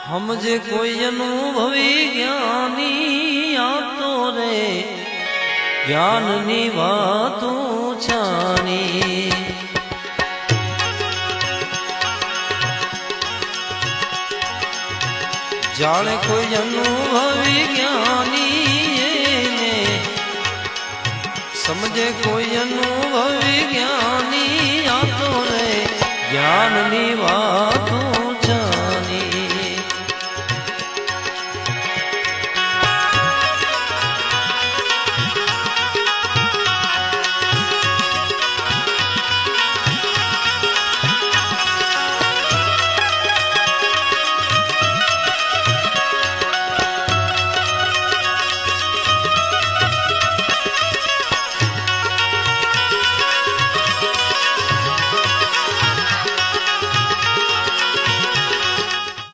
સમજે કોઈ અનુભવી જ્ઞાની આપતો રે જ્ઞાનની વાતો છાની જાણે કોઈ અનુભવી જ્ઞાની એને સમજે કોઈ અનુભવી જ્ઞાની આપતો રે જ્ઞાનની વાતો